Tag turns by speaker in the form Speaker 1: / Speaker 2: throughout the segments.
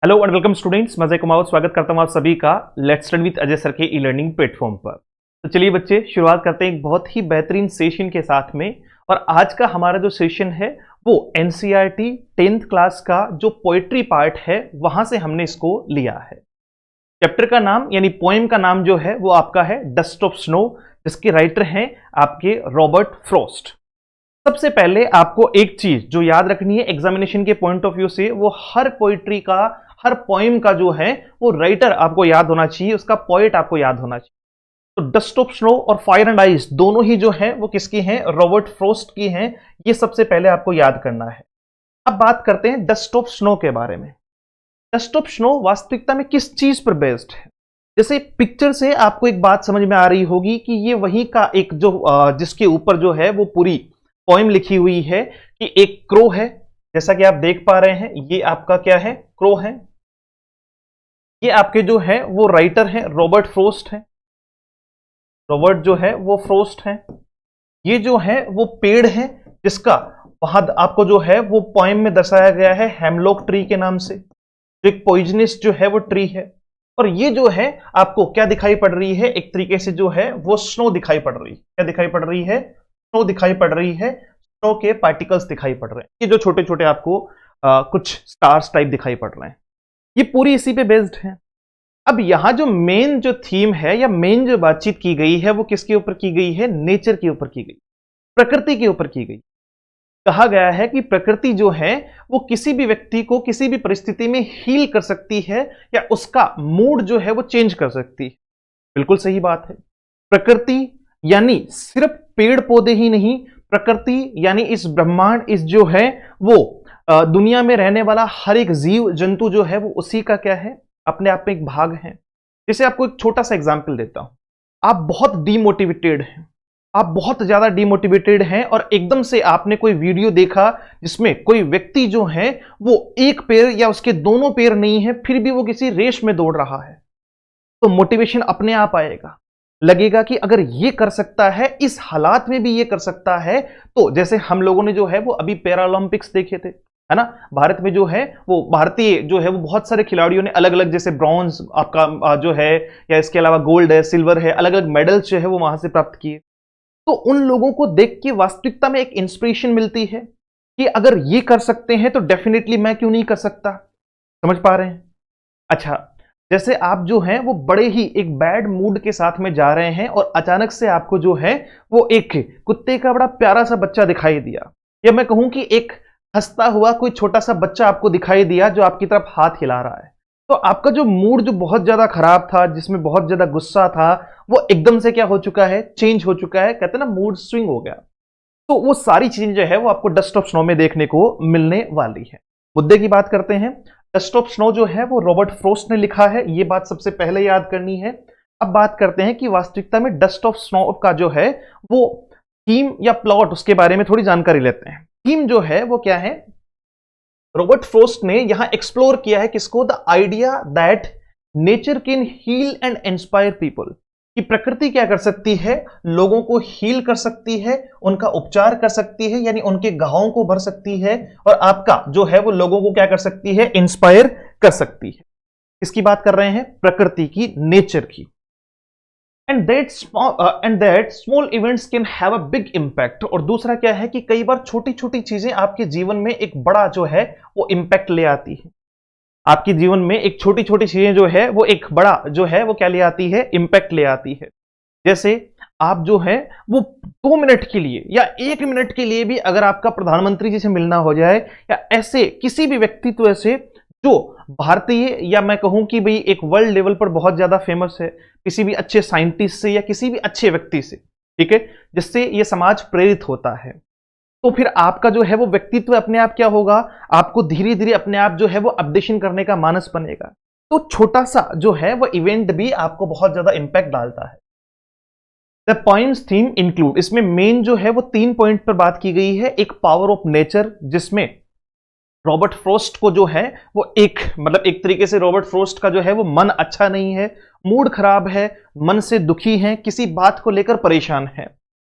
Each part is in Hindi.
Speaker 1: हेलो एंड वेलकम स्टूडेंट्स, मजे कुमार स्वागत करता हूं आप सभी का let's study with Ajay sir के ई लर्निंग प्लेटफॉर्म पर। तो चलिए बच्चे, शुरुआत करते हैं एक बहुत ही बेहतरीन सेशन के साथ में। और आज का हमारा जो सेशन है वो एनसीईआरटी 10th क्लास का जो पोएट्री पार्ट है वहां से हमने इसको लिया है। चैप्टर का नाम यानी पोएम का नाम जो है वो आपका है डस्ट ऑफ स्नो, जिसके राइटर हैं आपके रॉबर्ट फ्रॉस्ट। सबसे पहले आपको एक चीज जो याद रखनी है एग्जामिनेशन के पॉइंट ऑफ व्यू से, वो हर पोइट्री का, हर पोएम का जो है वो राइटर आपको याद होना चाहिए, उसका पोएट आपको याद होना चाहिए। तो डस्ट ऑफ स्नो और फायर एंड आइस दोनों ही जो है वो किसकी हैं? रॉबर्ट फ्रॉस्ट की हैं। ये सबसे पहले आपको याद करना है। अब बात करते हैं डस्ट ऑफ स्नो के बारे में। डस्ट ऑफ स्नो वास्तविकता में किस चीज पर बेस्ड है? जैसे पिक्चर से आपको एक बात समझ में आ रही होगी कि ये वही का एक जो जिसके ऊपर जो है वो पूरी पोएम लिखी हुई है कि एक क्रो है, जैसा कि आप देख पा रहे हैं। ये आपका क्या है? क्रो है। ये आपके जो है वो राइटर हैं रॉबर्ट फ्रॉस्ट हैं। रॉबर्ट जो है वो फ्रॉस्ट हैं। ये जो है वो पेड़ है जिसका वहां आपको जो है वो पोएम में दर्शाया गया है हेमलॉक ट्री के नाम से, जो एक पॉइजनस जो है वो ट्री है। और ये जो है आपको क्या दिखाई पड़ रही है? एक तरीके से जो है वो स्नो दिखाई पड़ रही है। क्या दिखाई पड़ रही है? स्नो दिखाई पड़ रही है। स्नो के पार्टिकल्स दिखाई पड़ रहे हैं। ये जो छोटे छोटे आपको कुछ स्टार्स टाइप दिखाई पड़ रहे हैं, ये पूरी इसी पे बेस्ड है। अब यहां जो मेन जो थीम है या मेन जो बातचीत की गई है वो किसके ऊपर की गई है? नेचर के ऊपर की गई, प्रकृति के ऊपर की गई। कहा गया है कि प्रकृति जो है वो किसी भी व्यक्ति को किसी भी परिस्थिति में हील कर सकती है या उसका मूड जो है वो चेंज कर सकती है। बिल्कुल सही बात है। प्रकृति यानी सिर्फ पेड़ पौधे ही नहीं, प्रकृति यानी इस ब्रह्मांड, इस जो है वो दुनिया में रहने वाला हर एक जीव जंतु जो है वो उसी का क्या है? अपने आप में एक भाग है। जैसे आपको एक छोटा सा एग्जांपल देता हूं। आप बहुत डीमोटिवेटेड हैं, आप बहुत ज्यादा डीमोटिवेटेड हैं और एकदम से आपने कोई वीडियो देखा जिसमें कोई व्यक्ति जो है वो एक पैर या उसके दोनों पैर नहीं है, फिर भी वो किसी रेस में दौड़ रहा है, तो मोटिवेशन अपने आप आएगा। लगेगा कि अगर ये कर सकता है, इस हालात में भी ये कर सकता है, तो जैसे हम लोगों ने जो है वो अभी पैरालंपिक्स देखे थे, है ना। भारत में जो है वो भारतीय जो है वो बहुत सारे खिलाड़ियों ने अलग अलग, जैसे ब्रॉन्ज आपका जो है या इसके अलावा गोल्ड है, सिल्वर है, अलग अलग मेडल्स जो है वो वहां से प्राप्त किए। तो उन लोगों को देख के वास्तविकता में एक इंस्पिरेशन मिलती है कि अगर ये कर सकते हैं तो डेफिनेटली मैं क्यों नहीं कर सकता। समझ पा रहे हैं? अच्छा, जैसे आप जो हैं वो बड़े ही एक बैड मूड के साथ में जा रहे हैं और अचानक से आपको जो है वो एक कुत्ते का बड़ा प्यारा सा बच्चा दिखाई दिया, या मैं कहूं कि एक हंसता हुआ कोई छोटा सा बच्चा आपको दिखाई दिया जो आपकी तरफ हाथ हिला रहा है। तो आपका जो मूड जो बहुत ज्यादा खराब था, जिसमें बहुत ज्यादा गुस्सा था, वो एकदम से क्या हो चुका है? चेंज हो चुका है। कहते हैं ना, मूड स्विंग हो गया। तो वो सारी चीजें जो है वो आपको डस्ट ऑफ स्नो में देखने को मिलने वाली है। मुद्दे की बात करते हैं। डस्ट ऑफ स्नो जो है वो रॉबर्ट फ्रॉस्ट ने लिखा है, ये बात सबसे पहले याद करनी है। अब बात करते हैं कि वास्तविकता में डस्ट ऑफ स्नो का जो है वो थीम या प्लॉट, उसके बारे में थोड़ी जानकारी लेते हैं। थीम जो है वो क्या है? रॉबर्ट फ्रॉस्ट ने यहां एक्सप्लोर किया है किसको? The idea that nature can heal and inspire people, कि प्रकृति क्या कर सकती है? लोगों को हील कर सकती है, उनका उपचार कर सकती है, यानी उनके घावों को भर सकती है, और आपका जो है वो लोगों को क्या कर सकती है? इंस्पायर कर सकती है। इसकी बात कर रहे हैं, प्रकृति की, नेचर की। And that small events can have a big impact. और दूसरा क्या है कि कई बार छोटी छोटी चीजें आपके जीवन में एक बड़ा जो है वो इम्पैक्ट ले आती है। आपके जीवन में एक छोटी छोटी चीजें जो है वो एक बड़ा जो है वो क्या ले आती है? इम्पैक्ट ले आती है। जैसे आप जो है वो 2 मिनट के लिए या 1 मिनट के लिए भी अगर आपका प्रधानमंत्री जी से मिलना हो जाए, या ऐसे किसी भी व्यक्तित्व से जो भारतीय या मैं कहूं कि भाई एक वर्ल्ड लेवल पर बहुत ज्यादा फेमस है, किसी भी अच्छे साइंटिस्ट से या किसी भी अच्छे व्यक्ति से, ठीक है, जिससे ये समाज प्रेरित होता है, तो फिर आपका जो है वो व्यक्तित्व अपने आप क्या होगा? आपको धीरे धीरे अपने आप जो है वो अपडेशन करने का मानस बनेगा। तो छोटा सा जो है वो इवेंट भी आपको बहुत ज्यादा इंपैक्ट डालता है। द पॉइंट्स थीम इंक्लूड, इसमें मेन जो है वो 3 पॉइंट पर बात की गई है। एक पावर ऑफ नेचर, जिसमें रॉबर्ट फ्रॉस्ट को जो है वो एक मतलब एक तरीके से रॉबर्ट फ्रॉस्ट का जो है वो मन अच्छा नहीं है, मूड खराब है, मन से दुखी है, किसी बात को लेकर परेशान है।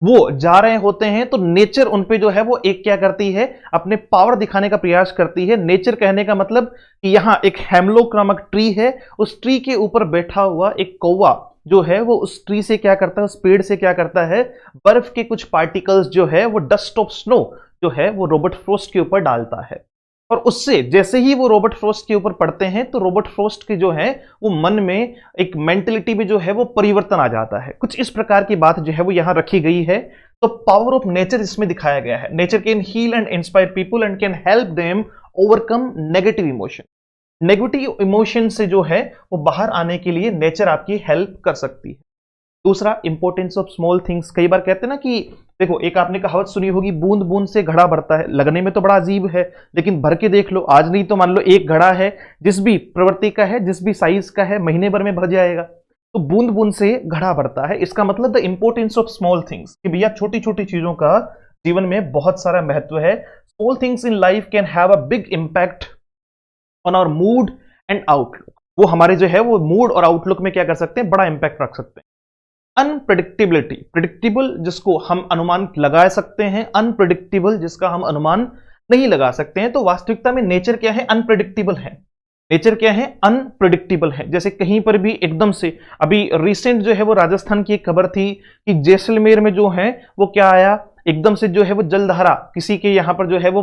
Speaker 1: वो जा रहे होते हैं तो नेचर उन पे जो है वो एक क्या करती है, अपने पावर दिखाने का प्रयास करती है। नेचर कहने का मतलब कि यहां एक हेमलॉक नामक ट्री है, उस ट्री के ऊपर बैठा हुआ एक कौवा जो है वो उस ट्री से क्या करता है, उस पेड़ से क्या करता है, बर्फ के कुछ पार्टिकल्स जो है वो डस्ट ऑफ स्नो जो है वो रॉबर्ट फ्रॉस्ट के ऊपर डालता है। और उससे जैसे ही वो रॉबर्ट फ्रॉस्ट के ऊपर पड़ते हैं तो रॉबर्ट फ्रॉस्ट के जो है वो मन में एक मेंटलिटी में जो है वो परिवर्तन आ जाता है। कुछ इस प्रकार की बात जो है वो यहां रखी गई है। तो पावर ऑफ नेचर इसमें दिखाया गया है। Nature can heal and inspire people and can help them overcome negative emotion. Negative emotion से जो है वो बाहर आने के लिए नेचर आपकी हेल्प कर सकती है। दूसरा, इंपॉर्टेंस ऑफ स्मॉल थिंग्स। कई बार कहते हैं ना कि देखो, एक आपने कहावत सुनी होगी, बूंद बूंद से घड़ा भरता है। लगने में तो बड़ा अजीब है, लेकिन भर के देख लो, आज नहीं तो मान लो एक घड़ा है, जिस भी प्रवृत्ति का है, जिस भी साइज का है, महीने भर में भर जाएगा। तो बूंद बूंद से घड़ा भरता है, इसका मतलब the importance of small things, कि भैया छोटी छोटी चीजों का जीवन में बहुत सारा महत्व है। Small things in life can have a big impact on our mood and outlook. वो हमारे जो है वो मूड और आउटलुक में क्या कर सकते हैं, बड़ा इंपैक्ट रख सकते हैं। अनप्रिडिक्टेबिलिटी, प्रिडिक्टेबल जिसको हम अनुमान लगा सकते हैं, अनप्रिडिक्टेबल जिसका हम अनुमान नहीं लगा सकते हैं। तो वास्तविकता में नेचर क्या है, अनप्रिडिक्टेबल है। नेचर क्या है, अनप्रिडिक्टेबल है। जैसे कहीं पर भी एकदम से, अभी रिसेंट जो है वो राजस्थान की एक खबर थी कि जैसलमेर में जो है वो क्या आया, एकदम से जो है वो जलधारा, किसी के यहां पर जो है वो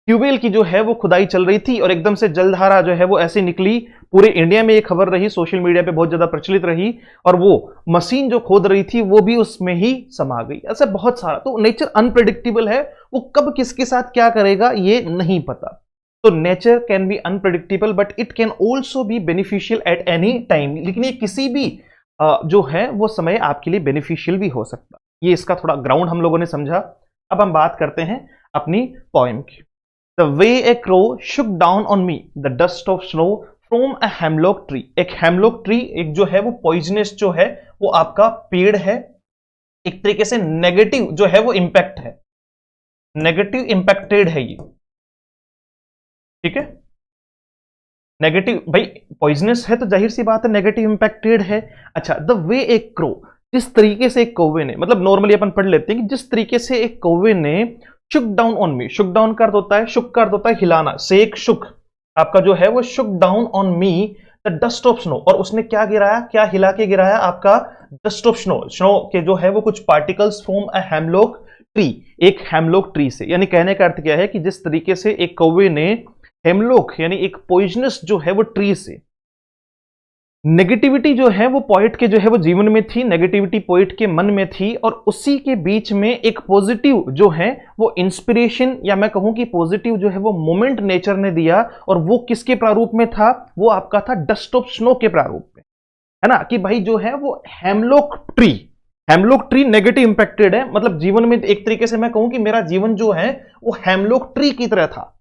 Speaker 1: ट्यूबवेल की जो है वो खुदाई चल रही थी और एकदम से जलधारा जो है वो ऐसे निकली। पूरे इंडिया में ये खबर रही, सोशल मीडिया पे बहुत ज्यादा प्रचलित रही, और वो मशीन जो खोद रही थी वो भी उसमें ही समा गई। ऐसा बहुत सारा। तो नेचर अनप्रेडिक्टेबल है, वो कब किसके साथ क्या करेगा ये नहीं पता। तो nature can be unpredictable but it can also be beneficial at any time. लेकिन ये किसी भी जो है वो समय आपके लिए बेनिफिशियल भी हो सकता। ये इसका थोड़ा ग्राउंड हम लोगों ने समझा। अब हम बात करते हैं अपनी पोएम की। The way a crow shook down on me, the dust of snow from a hemlock tree। एक हेमलॉक ट्री, एक जो है वो पॉइजनस जो है वो आपका पेड़ है, एक तरीके से नेगेटिव जो है वो इंपैक्ट है, नेगेटिव इंपैक्टेड है ये, ठीक है। नेगेटिव, भाई पॉइजनस है तो जाहिर सी बात है नेगेटिव इंपैक्टेड है। अच्छा, द वे ए क्रो, जिस तरीके से एक कौवे ने, मतलब नॉर्मली अपन पढ़ लेते हैं कि जिस तरीके से एक कौवे ने शुक down on me, Shuk down का अर्थ होता है, शुक का अर्थ होता है हिलाना, शेक शुक आपका जो है वो शुक down on me the dust of snow. और उसने क्या गिराया, क्या हिला के गिराया, आपका डस्ट ऑफ स्नो, स्नो के जो है वो कुछ particles from a hemlock tree, एक हेमलॉक ट्री से। यानी कहने का अर्थ क्या है कि जिस तरीके से एक कौवे ने हेमलॉक यानी एक पॉइजनस जो है वो ट्री से, नेगेटिविटी जो है वो पोएट के जो है वो जीवन में थी, नेगेटिविटी पोएट के मन में थी, और उसी के बीच में एक पॉजिटिव जो है वो इंस्पिरेशन, या मैं कहूं कि पॉजिटिव जो है वो मोमेंट नेचर ने दिया। और वो किसके प्रारूप में था, वो आपका था डस्ट ऑफ स्नो के प्रारूप में, है ना। कि भाई जो है वो hemlock tree, hemlock tree negative impacted है, मतलब जीवन में एक तरीके से मैं कहूं कि मेरा जीवन जो है वो हेमलॉक ट्री की तरह था,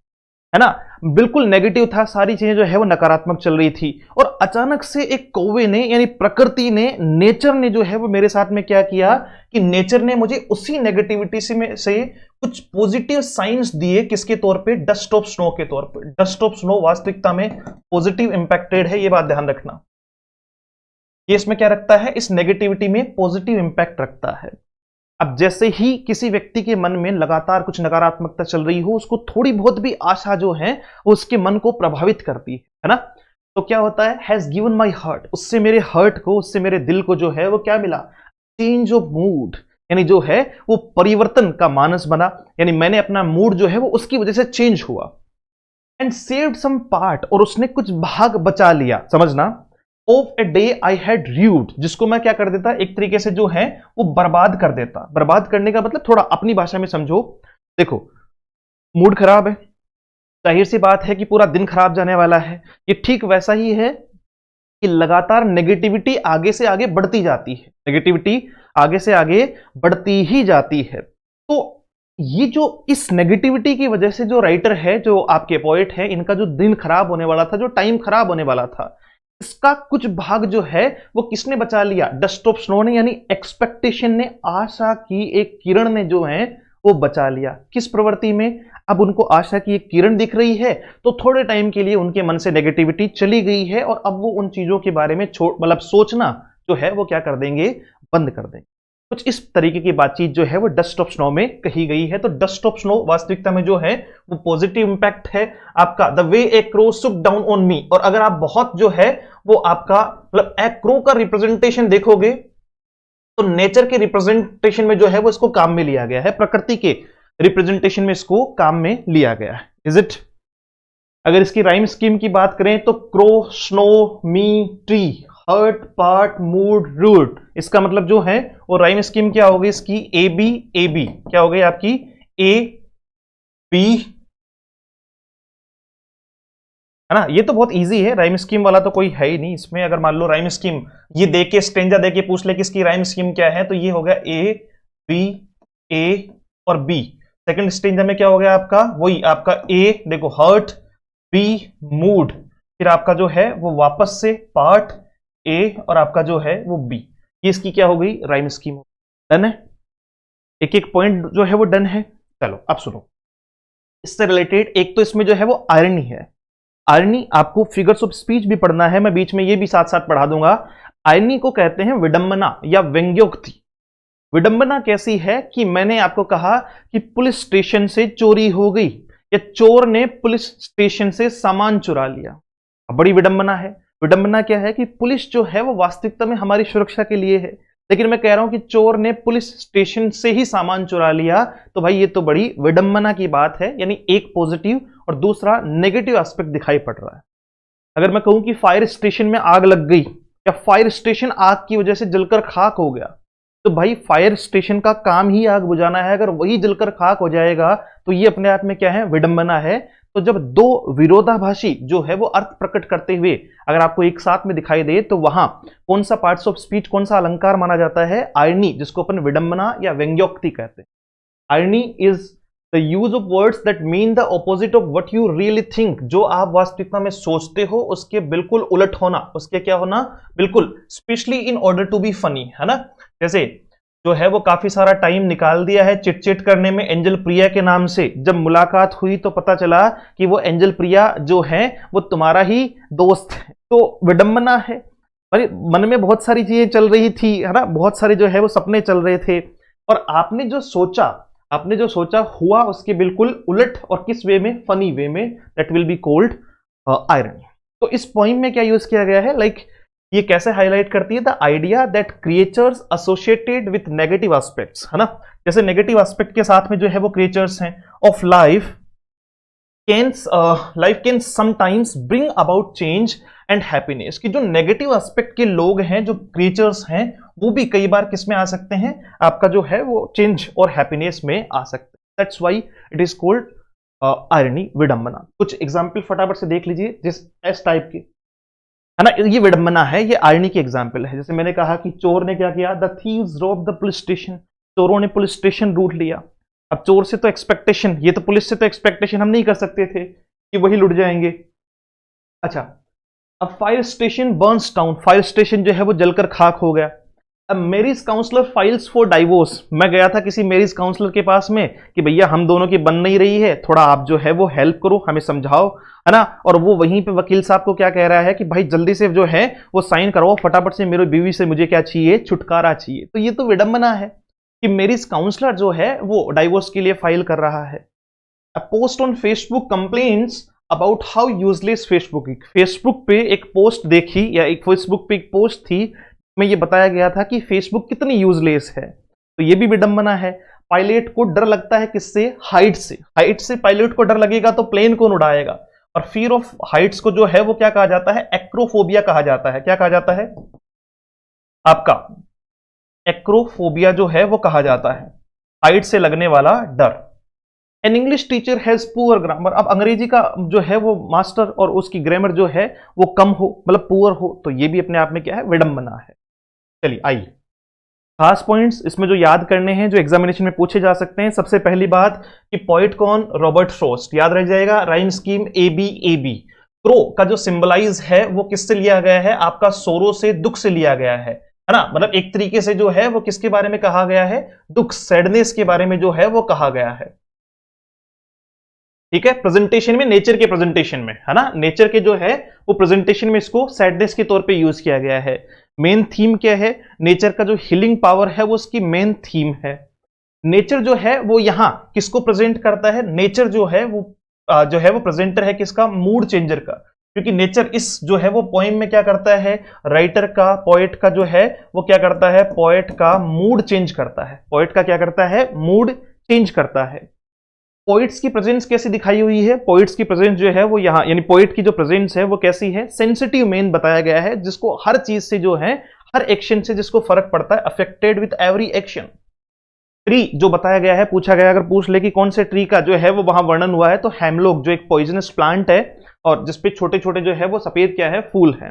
Speaker 1: है ना, बिल्कुल नेगेटिव था, सारी चीजें जो है वो नकारात्मक चल रही थी। और अचानक से एक कौवे ने, यानी प्रकृति ने, नेचर ने जो है वो मेरे साथ में क्या किया कि नेचर ने मुझे उसी नेगेटिविटी से कुछ पॉजिटिव साइंस दिए। किसके तौर पे, डस्ट ऑफ स्नो के तौर पे। डस्ट ऑफ स्नो वास्तविकता में पॉजिटिव इंपैक्टेड है, ये बात ध्यान रखना। ये इसमें क्या रखता है, इस नेगेटिविटी में पॉजिटिव इंपैक्ट रखता है। अब जैसे ही किसी व्यक्ति के मन में लगातार कुछ नकारात्मकता चल रही हो, उसको थोड़ी बहुत भी आशा जो है वो उसके मन को प्रभावित करती है ना। तो क्या होता है, हैज गिवन माई हार्ट, उससे मेरे हार्ट को, उससे मेरे दिल को जो है वो क्या मिला, चेंज ऑफ मूड, यानी जो है वो परिवर्तन का मानस बना। यानी मैंने अपना मूड जो है वो उसकी वजह से चेंज हुआ। एंड सेव्ड सम पार्ट, और उसने कुछ भाग बचा लिया, समझना, of a day I had rued, जिसको मैं क्या कर देता, एक तरीके से जो है वो बर्बाद कर देता। बर्बाद करने का मतलब थोड़ा अपनी भाषा में समझो। देखो, मूड खराब है, जाहिर सी बात है कि पूरा दिन खराब जाने वाला है। ये ठीक वैसा ही है कि लगातार नेगेटिविटी आगे से आगे बढ़ती जाती है, नेगेटिविटी आगे से आगे बढ़ती ही जाती है। तो ये जो इस नेगेटिविटी की वजह से जो राइटर है, जो आपके पोएट है, इनका जो दिन खराब होने वाला था, जो टाइम खराब होने वाला था, इसका कुछ भाग जो है वो किसने बचा लिया, डस्ट ऑफ स्नो ने, यानी एक्सपेक्टेशन ने, आशा की एक किरण ने जो है वो बचा लिया। किस प्रवृत्ति में, अब उनको आशा की एक किरण दिख रही है, तो थोड़े टाइम के लिए उनके मन से नेगेटिविटी चली गई है, और अब वो उन चीजों के बारे में मतलब सोचना जो है वो क्या कर देंगे, बंद कर देंगे। कुछ इस तरीके की बातचीत जो है वो डस्ट ऑफ स्नो में कही गई है। तो डस्ट ऑफ स्नो वास्तविकता में जो है वो पॉजिटिव इंपैक्ट है आपका। द वे ए क्रो सुक डाउन ऑन मी, और अगर आप बहुत जो है वो आपका मतलब ए क्रो का रिप्रेजेंटेशन देखोगे तो नेचर के रिप्रेजेंटेशन में जो है वो इसको काम में लिया गया है, प्रकृति के रिप्रेजेंटेशन में इसको काम में लिया गया है। Is it? अगर इसकी राइम स्कीम की बात करें तो crow, snow, me, tree, hurt, part, mood, root, इसका मतलब जो है वो राइम स्कीम क्या होगी इसकी? A B A B. क्या हो गई आपकी? ए बी, है ना। ये तो बहुत इजी है, राइम स्कीम वाला तो कोई है ही नहीं इसमें। अगर मान लो राइम स्कीम ये दे के स्टेंजा दे के पूछ ले कि इसकी राइम स्कीम क्या है, तो ये हो गया ए बी ए और बी। सेकंड स्टेंजा में क्या हो गया आपका? वही आपका ए, देखो हर्ट, बी मूड, फिर आपका जो है वो वापस से पार्ट ए और आपका जो है वो बी। ये इसकी क्या हो गई? Rhyme scheme. डन है, एक एक पॉइंट जो है वो डन है। चलो अब सुनो, इससे रिलेटेड एक तो इसमें जो है वो आयरनी है। आयरनी आपको फिगर्स ऑफ स्पीच भी पढ़ना है, मैं बीच में ये भी साथ साथ पढ़ा दूंगा। आयरनी को कहते हैं विडंबना या व्यंग्योक्ति। विडंबना कैसी है कि मैंने आपको कहा कि पुलिस स्टेशन से चोरी हो गई या चोर ने पुलिस स्टेशन से सामान चुरा लिया, बड़ी विडंबना है। विडंबना क्या है कि पुलिस जो है वो वास्तविकता में हमारी सुरक्षा के लिए है, लेकिन मैं कह रहा हूं कि चोर ने पुलिस स्टेशन से ही सामान चुरा लिया, तो भाई ये तो बड़ी विडंबना की बात है। यानी एक पॉजिटिव और दूसरा नेगेटिव एस्पेक्ट दिखाई पड़ रहा है। अगर मैं कहूं कि फायर स्टेशन में आग लग गई या फायर स्टेशन आग की वजह से जलकर खाक हो गया, तो भाई फायर स्टेशन का काम ही आग बुझाना है, अगर वही जलकर खाक हो जाएगा तो ये अपने आप में क्या है? विडंबना है। तो जब दो विरोधाभासी जो है वो अर्थ प्रकट करते हुए अगर आपको एक साथ में दिखाई दे, तो वहां कौन सा पार्ट्स ऑफ स्पीच, कौन सा अलंकार माना जाता है? आयरनी, जिसको अपन विडंबना या व्यंग्योक्ति कहते हैं। Irony is the use of words that mean the opposite of what you really think. जो आप वास्तविकता में सोचते हो उसके बिल्कुल उलट होना, उसके क्या होना? बिल्कुल, specially in order to be funny, है ना। जैसे जो है वो काफी सारा टाइम निकाल दिया है चिट चिट करने में एंजल प्रिया के नाम से, जब मुलाकात हुई तो पता चला कि वो एंजल प्रिया जो है वो तुम्हारा ही दोस्त है। तो विडंबना है। अरे मन में बहुत सारी चीजें चल रही थी, है ना, बहुत सारे जो है वो सपने चल रहे थे, और आपने जो सोचा हुआ उसके बिल्कुल उलट, और किस वे में? फनी वे में। That will be called irony. तो इस पॉइंट में क्या यूज किया गया है? लाइक ये कैसे हाईलाइट करती है? The idea that creatures associated with negative aspects, है ना। जैसे नेगेटिव एस्पेक्ट के साथ में जो है वो क्रिएचर्स हैं of life can sometimes bring about change and happiness. कि जो नेगेटिव एस्पेक्ट के लोग हैं, जो क्रिएचर्स हैं, वो भी कई बार किस में आ सकते हैं? आपका जो है वो चेंज और हैप्पीनेस में आ सकते हैं। That's why it is called irony, विडंबना। कुछ एग्जाम्पल फटाफट से देख लीजिए जिस एस टाइप के, है ना। ये विडंबना है, ये आयरनी की एग्जाम्पल है। जैसे मैंने कहा कि चोर ने क्या किया? The thieves rob the police station. चोरों ने पुलिस स्टेशन लूट लिया। अब चोर से तो एक्सपेक्टेशन, ये तो पुलिस से तो एक्सपेक्टेशन हम नहीं कर सकते थे कि वही लुट जाएंगे। अच्छा, अब fire station burns down, fire station जो है वो जलकर खाक हो गया। अब marriage counsellor files for divorce, मैं गया था किसी मैरिज काउंसलर के पास में कि भैया हम दोनों की बन नहीं रही है, थोड़ा आप जो है वो हेल्प करो, हमें समझाओ, है ना। और वो वहीं पे वकील साहब को क्या कह रहा है कि भाई जल्दी से जो है वो साइन करवाओ फटाफट से, मेरी बीवी से मुझे क्या चाहिए? छुटकारा चाहिए। तो ये तो विडंबना है कि मैरिज काउंसलर जो है वो डाइवोर्स के लिए फाइल कर रहा है। A post on Facebook complains about how useless Facebook. Facebook पे एक पोस्ट देखी, या एक फेसबुक पे एक पोस्ट थी में ये बताया गया था कि फेसबुक कितनी यूजलेस है। तो ये भी विडंबना है। पायलट को डर लगता है किससे? हाइट से। हाइट से पायलट को डर लगेगा तो प्लेन कौन उड़ाएगा? और फियर ऑफ हाइट्स को जो है वो क्या कहा जाता है? एक्रोफोबिया कहा जाता है। क्या कहा जाता है? आपका एक्रोफोबिया जो है वो कहा जाता है, हाइट से लगने वाला डर। An English teacher has poor grammar. अब अंग्रेजी का जो है वो मास्टर और उसकी ग्रामर जो है वो कम हो, मतलब पुअर हो, तो ये भी अपने आप में क्या है? विडंबना है। चलिए आइए, खास पॉइंट्स इसमें जो याद करने हैं, जो एग्जामिनेशन में पूछे जा सकते हैं। सबसे पहली बात कि पोएट कौन? रॉबर्ट फ्रॉस्ट, याद रह जाएगा। Rhyme scheme A B A B. Crow का जो सिंबलाइज है वो किससे लिया गया है? आपका सोरो से, दुख से लिया गया है ना। मतलब एक तरीके से जो है वो किसके बारे में कहा गया है? दुख, सैडनेस के बारे में जो है वो कहा गया है। ठीक है, प्रेजेंटेशन में, नेचर के प्रेजेंटेशन में, है ना, नेचर के जो है वो प्रेजेंटेशन में इसको सैडनेस के तौर पे यूज किया गया है। मेन थीम क्या है? नेचर का जो हीलिंग पावर है वो उसकी मेन थीम है। नेचर जो है वो यहां किसको प्रेजेंट करता है? नेचर जो है वो प्रेजेंटर है किसका? मूड चेंजर का। क्योंकि नेचर इस जो है वो पोइम में क्या करता है? राइटर का, पोएट का जो है वो क्या करता है? पोएट का मूड चेंज करता है। पोएट का क्या करता है? मूड चेंज करता है। पोइट्स की प्रेजेंस कैसी दिखाई हुई है? पोइट्स की प्रेजेंस जो है वो यहाँ, यानी पोइट की जो प्रेजेंस है वो कैसी है? सेंसिटिव मेन बताया गया है, जिसको हर चीज से जो है, हर एक्शन से जिसको फर्क पड़ता है, affected with every action. Tree जो बताया गया है, पूछा गया अगर पूछ ले कि कौन से ट्री का जो है वो वहां वर्णन हुआ है, तो हेमलॉक जो एक पॉइजनस प्लांट है और जिसपे छोटे छोटे जो है वो सफेद क्या है? फूल है।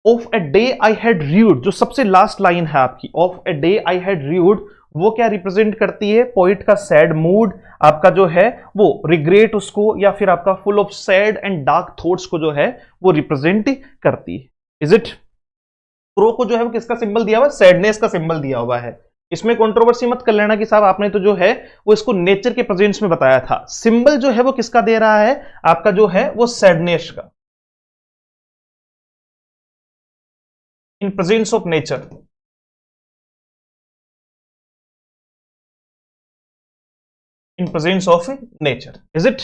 Speaker 1: Of a day I had rude, जो सबसे लास्ट लाइन है आपकी, of a day I had rude, वो क्या रिप्रेजेंट करती है? पोइट का सैड मूड, आपका जो है वो रिग्रेट उसको, या फिर आपका full of sad and dark thoughts को जो है वो रिप्रेजेंट करती है। Is it? क्रो को जो है वो किसका सिंबल दिया हुआ है? सैडनेस का सिंबल दिया हुआ है। इसमें कंट्रोवर्सी मत कर लेना कि साहब आपने तो जो है वो इसको नेचर के प्रेजेंस में बताया था। सिंबल जो है वो किसका दे रहा है? आपका जो है वो सैडनेस का, in presence of nature. In presence of nature. Is it?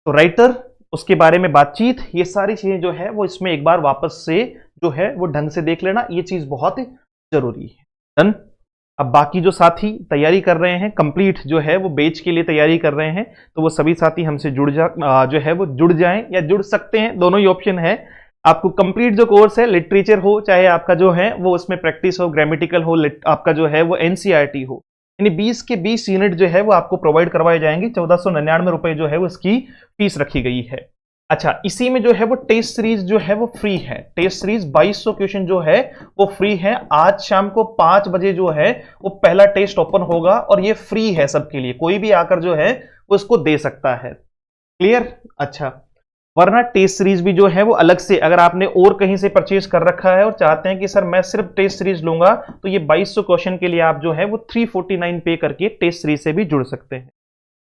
Speaker 1: तो राइटर, उसके बारे में बातचीत, ये सारी चीजें जो है वो इसमें एक बार वापस से जो है वो ढंग से देख लेना, ये चीज बहुत जरूरी है। डन? अब बाकी जो साथी तैयारी कर रहे हैं, कंप्लीट जो है वो बैच के लिए तैयारी कर रहे हैं, तो वो सभी साथी हमसे जो है वो जुड़ जाएं या जुड़ सकते हैं, दोनों ही ऑप्शन है। आपको कंप्लीट जो कोर्स है, लिटरेचर हो चाहे आपका जो है वो उसमें प्रैक्टिस हो, ग्रामेटिकल हो, आपका जो है वो एनसीईआरटी हो, यानी 20 के 20 यूनिट जो है वो आपको प्रोवाइड करवाए जाएंगे। 1499 रुपए जो है वो इसकी फीस रखी गई है। अच्छा, इसी में जो है वो टेस्ट सीरीज जो है वो फ्री है। टेस्ट सीरीज 2200 क्वेश्चन जो है वो फ्री है। आज शाम को 5 बजे जो है वो पहला टेस्ट ओपन होगा और ये फ्री है सबके लिए, कोई भी आकर जो है वो इसको दे सकता है। क्लियर? अच्छा, वरना टेस्ट सीरीज भी जो है वो अलग से, अगर आपने और कहीं से परचेज कर रखा है और चाहते हैं कि सर मैं सिर्फ टेस्ट सीरीज लूंगा, तो ये 2200 क्वेश्चन के लिए आप जो है वो 349 पे करके टेस्ट सीरीज से भी जुड़ सकते हैं।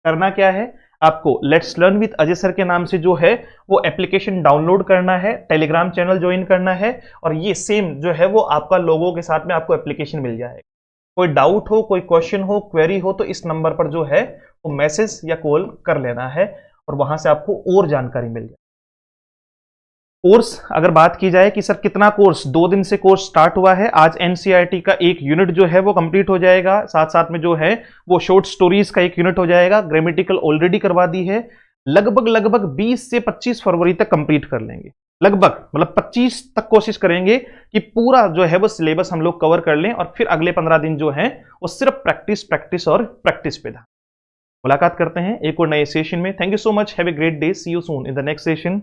Speaker 1: करना क्या है? आपको let's learn with Ajay sir के नाम से जो है वो एप्लीकेशन डाउनलोड करना है, टेलीग्राम चैनल ज्वाइन करना है, और ये सेम जो है वो आपका लोगों के साथ में आपको एप्लीकेशन मिल जाएगा। कोई डाउट हो, कोई क्वेश्चन हो, क्वेरी हो, तो इस नंबर पर जो है वो मैसेज या कॉल कर लेना है और वहां से आपको और जानकारी मिल जाए। कोर्स अगर बात की जाए कि सर कितना कोर्स, 2 दिन से कोर्स स्टार्ट हुआ है। आज एनसीईआरटी का एक यूनिट जो है वो कंप्लीट हो जाएगा, साथ साथ में जो है वो शॉर्ट स्टोरीज का एक यूनिट हो जाएगा। ग्रामेटिकल ऑलरेडी करवा दी है। लगभग 20 से 25 फरवरी तक कंप्लीट कर लेंगे। लगभग मतलब 25 तक कोशिश करेंगे कि पूरा जो है वो सिलेबस हम लोग कवर कर लें, और फिर अगले 15 दिन जो है वो सिर्फ प्रैक्टिस प्रैक्टिस और प्रैक्टिस पे था। मुलाकात करते हैं एक और नए सेशन में। Thank you so much, have a great day, see you soon in the next session.